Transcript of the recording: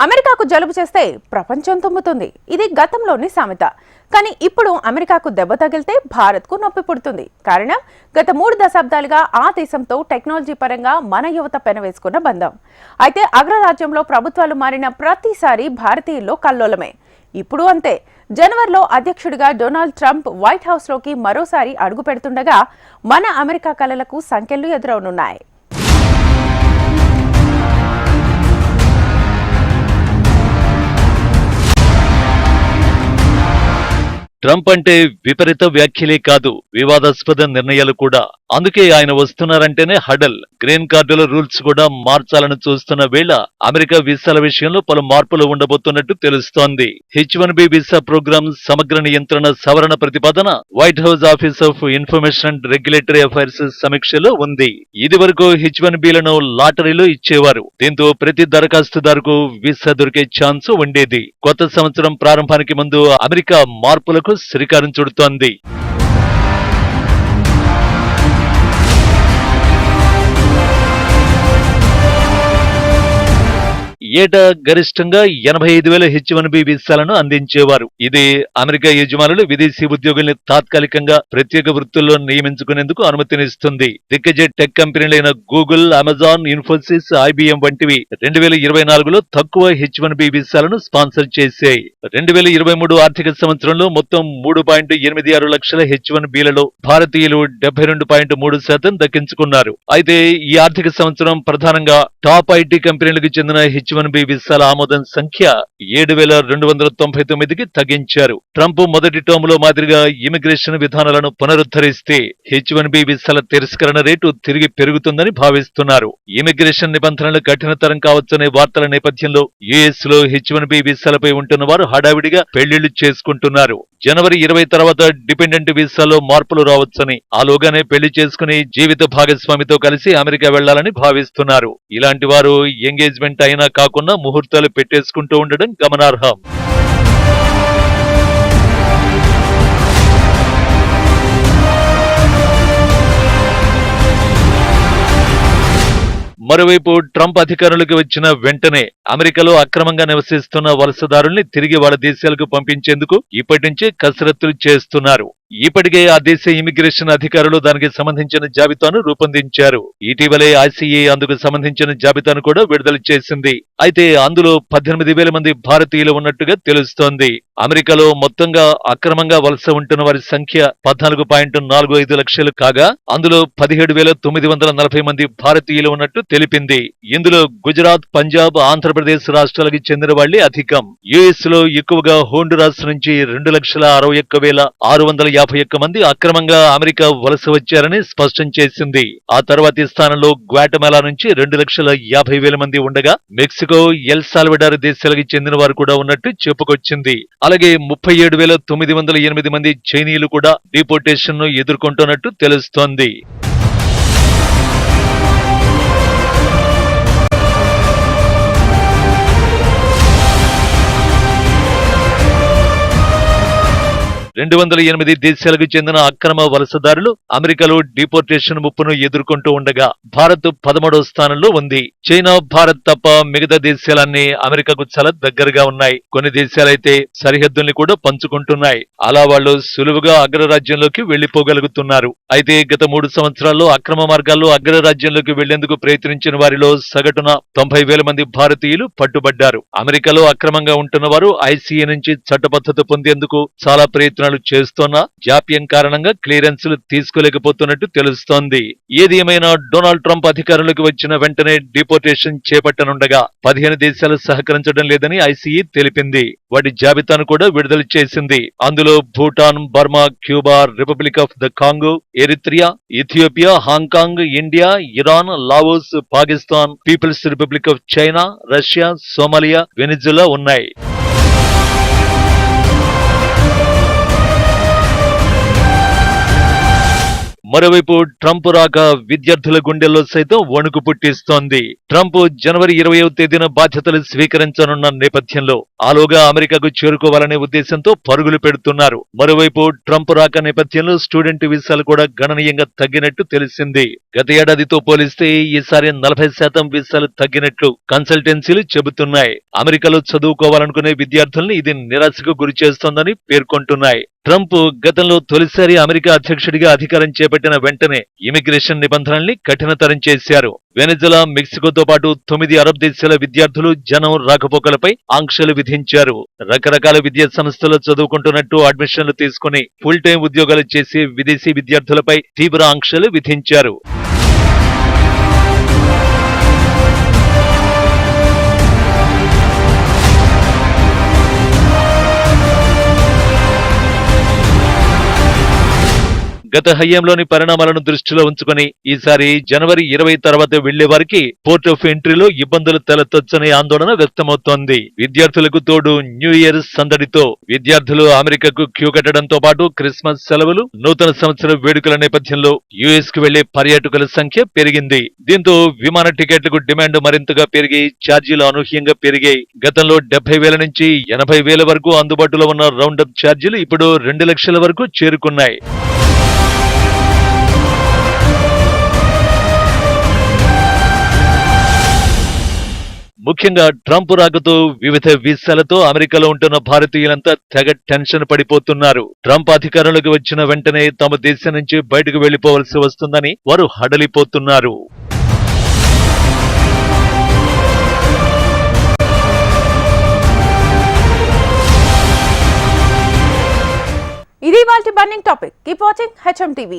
అమెరికాకు జలుబు చేస్తే ప్రపంచం తుమ్ముతుంది. ఇది గతంలోని సామెత. కానీ ఇప్పుడు అమెరికాకు దెబ్బ తగిలితే భారత్కు నొప్పి పుడుతుంది. కారణం గత 3 దశాబ్దాలుగా ఆ దేశంతో టెక్నాలజీ పరంగా మన యువత పెనవేసుకున్న బంధం. అయితే అగ్రరాజ్యంలో ప్రభుత్వాలు మారిన ప్రతిసారి భారతీయుల్లో కల్లోలమే. ఇప్పుడు అంతే. జనవరిలో అధ్యక్షుడిగా డొనాల్డ్ ట్రంప్ వైట్ హౌస్లోకి మరోసారి అడుగు పెడుతుండగా మన అమెరికా కలలకు సంకెళ్లు ఎదురవనున్నాయి. ట్రంప్ అంటే విపరీత వ్యాఖ్యలే కాదు, వివాదాస్పద నిర్ణయాలు కూడా. అందుకే ఆయన వస్తున్నారంటేనే హడల్. గ్రీన్ కార్డుల రూల్స్ కూడా మార్చాలని చూస్తున్న వేళ అమెరికా వీసాల విషయంలో పలు మార్పులు ఉండబోతున్నట్టు తెలుస్తోంది. H-1B వీసా ప్రోగ్రాం సమగ్ర నియంత్రణ సవరణ ప్రతిపాదన white house office of information and regulatory affairs సమీక్షలో ఉంది. ఇది వరకు H-1Bలను లాటరీలో ఇచ్చేవారు. దీంతో ప్రతి దరఖాస్తుదారుకు వీసా దొరికే ఛాన్స్ ఉండేది. కొత్త సంవత్సరం ప్రారంభానికి ముందు అమెరికా మార్పులకు శ్రీకారం చుడుతోంది. ఏటా గరిష్టంగా 85,000 H-1B వీసాలను అందించేవారు. ఇది అమెరికా యజమానులు విదేశీ ఉద్యోగుల్ని తాత్కాలికంగా ప్రత్యేక వృత్తుల్లో నియమించుకునేందుకు అనుమతినిస్తుంది. దిగ్గజ టెక్ కంపెనీలైన గూగుల్, అమెజాన్, ఇన్ఫోసిస్, IBM వంటివి 2024లో తక్కువ H-1B వీసాలను స్పాన్సర్ చేశాయి. 2023 ఆర్థిక సంవత్సరంలో మొత్తం 3.86 లక్షల H-1Bలలో భారతీయులు 72.3% దక్కించుకున్నారు. అయితే ఈ ఆర్థిక సంవత్సరం ప్రధానంగా టాప్ IT కంపెనీలకు చెందిన H-1B వీసాల ఆమోదం సంఖ్య 7,299కి తగ్గించారు. ట్రంప్ మొదటి టర్మ్ మాదిరిగా ఇమిగ్రేషన్ విధానాలను పునరుద్ధరిస్తే H-1B వీసాల తిరస్కరణ రేటు తిరిగి పెరుగుతుందని భావిస్తున్నారు. ఇమిగ్రేషన్ నిబంధనలు కఠినతరం కావచ్చనే వార్తల నేపథ్యంలో US లో H-1B వీసాలపై ఉంటున్న వారు హడావిడిగా పెళ్లిళ్లు చేసుకుంటున్నారు. జనవరి 20 తర్వాత డిపెండెంట్ వీసాలో మార్పులు రావచ్చని, ఆలోగానే పెళ్లి చేసుకుని జీవిత భాగస్వామితో కలిసి అమెరికా వెళ్లాలని భావిస్తున్నారు. ఇలాంటి వారు ఎంగేజ్మెంట్ అయినా కాకుండా ముహూర్తాలు పెట్టేసుకుంటూ ఉండడం గమనార్హం. మరోవైపు ట్రంప్ అధికారంలోకి వచ్చిన వెంటనే అమెరికాలో అక్రమంగా నివసిస్తున్న వలసదారుల్ని తిరిగి వాళ్ళ దేశాలకు పంపించేందుకు ఇప్పటి నుంచే కసరత్తులు చేస్తున్నారు. ఇప్పటికే ఆ దేశ ఇమిగ్రేషన్ అధికారులు దానికి సంబంధించిన జాబితాను రూపొందించారు. ఇటీవలే ICA అందుకు సంబంధించిన జాబితాను కూడా విడుదల చేసింది. అయితే అందులో 18,000 మంది భారతీయులు ఉన్నట్టుగా తెలుస్తోంది. అమెరికాలో మొత్తంగా అక్రమంగా వలస ఉంటున్న వారి సంఖ్య 14.45 లక్షలు కాగా అందులో 17,940 మంది భారతీయులు ఉన్నట్టు తెలిపింది. ఇందులో గుజరాత్, పంజాబ్, ఆంధ్రప్రదేశ్ రాష్ట్రాలకు చెందిన వాళ్లే అధికం. US లో ఎక్కువగా హోండురాస్ నుంచి 2,61,651 మంది అక్రమంగా అమెరికా వలస వచ్చారని స్పష్టం చేసింది. ఆ తర్వాతి స్థానంలో గ్వాటమాలా నుంచి 2,50,000 మంది ఉండగా మెక్సికో, ఎల్ సాల్వడార్ దేశాలకు చెందిన వారు కూడా ఉన్నట్టు చెప్పుకొచ్చింది. అలాగే 37,908 మంది చైనీయులు కూడా డిపోర్టేషన్ ను ఎదుర్కొంటున్నట్టు తెలుస్తోంది. రెండు 208 దేశాలకు చెందిన అక్రమ వలసదారులు అమెరికాలో డిపోర్టేషన్ ముప్పును ఎదుర్కొంటూ ఉండగా భారత్ 13వ స్థానంలో ఉంది. చైనా, భారత్ తప్ప మిగతా దేశాలన్నీ అమెరికాకు చాలా దగ్గరగా ఉన్నాయి. కొన్ని దేశాలైతే సరిహద్దుల్ని కూడా పంచుకుంటున్నాయి. అలా వాళ్ళు సులువుగా అగ్రరాజ్యంలోకి వెళ్లిపోగలుగుతున్నారు. అయితే గత 3 సంవత్సరాల్లో అక్రమ మార్గాల్లో అగ్రరాజ్యంలోకి వెళ్లేందుకు ప్రయత్నించిన వారిలో సగటున 90,000 మంది భారతీయులు పట్టుబడ్డారు. అమెరికాలో అక్రమంగా ఉంటున్న వారు ICA నుంచి చట్టబద్ధత పొందేందుకు చాలా ప్రయత్నాలు చేస్తున్నా జాప్యం కారణంగా క్లియరెన్సులు తీసుకోలేకపోతున్నట్టు తెలుస్తోంది. ఏది ఏమైనా డొనాల్డ్ ట్రంప్ అధికారంలోకి వచ్చిన వెంటనే డిపోర్టేషన్ చేపట్టనుండగా 15 దేశాలు సహకరించడం లేదని ICA తెలిపింది. వాటి జాబితాను కూడా విడుదల చేసింది. అందులో Bhutan, Burma, Cuba, Republic of the Congo, Eritrea, Ethiopia, Hong Kong, India, Iran, Laos, Pakistan, People's Republic of China, Russia, Somalia, Venezuela ఉన్నాయి. మరోవైపు ట్రంప్ రాక విద్యార్థుల గుండెల్లో సైతం వణుకు పుట్టిస్తోంది. ట్రంప్ జనవరి 20వ తేదీన బాధ్యతలు స్వీకరించనున్న నేపథ్యంలో ఆలోగా అమెరికాకు చేరుకోవాలనే ఉద్దేశంతో పరుగులు పెడుతున్నారు. మరోవైపు ట్రంప్ రాక నేపథ్యంలో స్టూడెంట్ వీసాలు కూడా గణనీయంగా తగ్గినట్టు తెలిసింది. గత ఏడాదితో పోలిస్తే ఈసారి 40% వీసాలు తగ్గినట్లు కన్సల్టెన్సీలు చెబుతున్నాయి. అమెరికాలో చదువుకోవాలనుకునే విద్యార్థుల్ని ఇది నిరాశకు గురి చేస్తోందని పేర్కొంటున్నాయి. ట్రంప్ గతంలో తొలిసారి అమెరికా అధ్యక్షుడిగా అధికారం చేపట్టిన వెంటనే ఇమిగ్రేషన్ నిబంధనల్ని కఠినతరం చేశారు. వెనిజులా, మెక్సికోతో పాటు 9 అరబ్ దేశాల విద్యార్థులు జనం రాకపోకలపై ఆంక్షలు విధించారు. రకరకాల విద్యా సంస్థలు చదువుకుంటున్నట్టు అడ్మిషన్లు తీసుకుని ఫుల్ టైం ఉద్యోగాలు చేసే విదేశీ విద్యార్థులపై తీవ్ర ఆంక్షలు విధించారు. గత హయాంలోని పరిణామాలను దృష్టిలో ఉంచుకుని ఈసారి జనవరి 20 తర్వాత వెళ్లే వారికి పోర్ట్ ఆఫ్ ఎంట్రీలో ఇబ్బందులు తలెత్తొచ్చనే ఆందోళన వ్యక్తమవుతోంది. విద్యార్థులకు తోడు న్యూ ఇయర్ సందడితో విద్యార్థులు అమెరికాకు క్యూ కట్టడంతో పాటు క్రిస్మస్ సెలవులు, నూతన సంవత్సర వేడుకల నేపథ్యంలో యుఎస్ కు వెళ్లే పర్యాటకుల సంఖ్య పెరిగింది. దీంతో విమాన టికెట్లకు డిమాండ్ మరింతగా పెరిగి ఛార్జీలు అనూహ్యంగా పెరిగాయి. గతంలో 70,000 నుంచి 80,000 వరకు అందుబాటులో ఉన్న రౌండప్ ఛార్జీలు ఇప్పుడు 2 లక్షల వరకు చేరుకున్నాయి. ముఖ్యంగా ట్రంప్ రాకతో వివిధ వీసాలతో అమెరికాలో ఉంటున్న భారతీయులంతా తెగ టెన్షన్ పడిపోతున్నారు. ట్రంప్ అధికారంలోకి వచ్చిన వెంటనే తమ దేశం నుంచి బయటకు వెళ్లిపోవలసి వస్తుందని వారు హడలిపోతున్నారు. ఇది ఇవాల్టి burning topic. Keep watching HM TV.